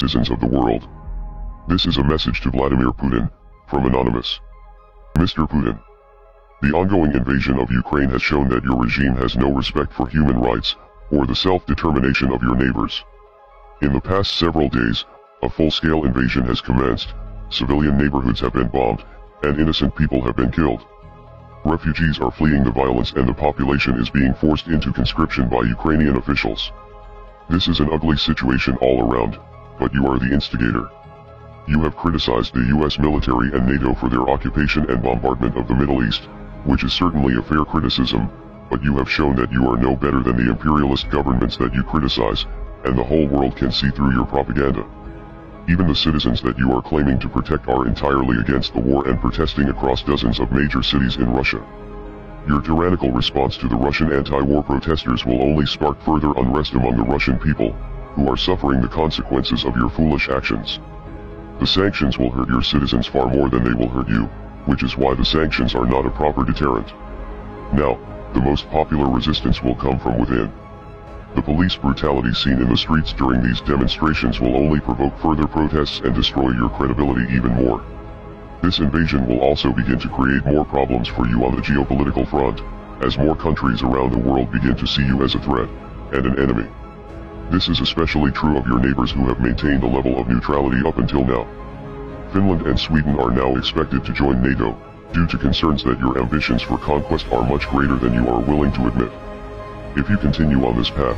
citizens of the world. This is a message to Vladimir Putin, from Anonymous. Mr. Putin, the ongoing invasion of Ukraine has shown that your regime has no respect for human rights, or the self-determination of your neighbors. In the past several days, a full-scale invasion has commenced, civilian neighborhoods have been bombed, and innocent people have been killed. Refugees are fleeing the violence and the population is being forced into conscription by Ukrainian officials. This is an ugly situation all around, but you are the instigator. You have criticized the US military and NATO for their occupation and bombardment of the Middle East, which is certainly a fair criticism, but you have shown that you are no better than the imperialist governments that you criticize, and the whole world can see through your propaganda. Even the citizens that you are claiming to protect are entirely against the war and protesting across dozens of major cities in Russia. Your tyrannical response to the Russian anti-war protesters will only spark further unrest among the Russian people, who are suffering the consequences of your foolish actions. The sanctions will hurt your citizens far more than they will hurt you, which is why the sanctions are not a proper deterrent. Now, the most popular resistance will come from within. The police brutality seen in the streets during these demonstrations will only provoke further protests and destroy your credibility even more. This invasion will also begin to create more problems for you on the geopolitical front, as more countries around the world begin to see you as a threat, and an enemy. This is especially true of your neighbors who have maintained a level of neutrality up until now. Finland and Sweden are now expected to join NATO, due to concerns that your ambitions for conquest are much greater than you are willing to admit. If you continue on this path,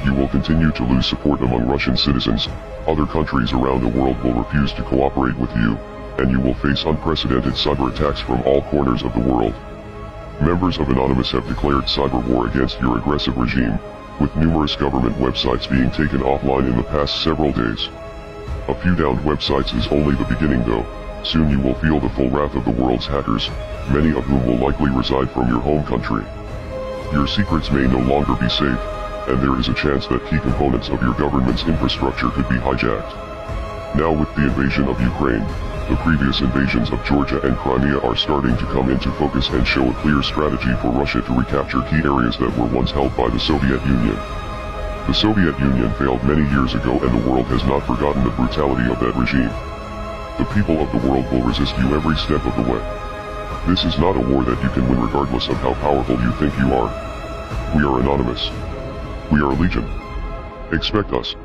you will continue to lose support among Russian citizens, other countries around the world will refuse to cooperate with you, and you will face unprecedented cyber attacks from all corners of the world. Members of Anonymous have declared cyber war against your aggressive regime, with numerous government websites being taken offline in the past several days. A few downed websites is only the beginning though, soon you will feel the full wrath of the world's hackers, many of whom will likely reside from your home country. Your secrets may no longer be safe, and there is a chance that key components of your government's infrastructure could be hijacked. Now with the invasion of Ukraine, the previous invasions of Georgia and Crimea are starting to come into focus and show a clear strategy for Russia to recapture key areas that were once held by the Soviet Union. The Soviet Union failed many years ago and the world has not forgotten the brutality of that regime. The people of the world will resist you every step of the way. This is not a war that you can win regardless of how powerful you think you are. We are Anonymous. We are Legion. Expect us.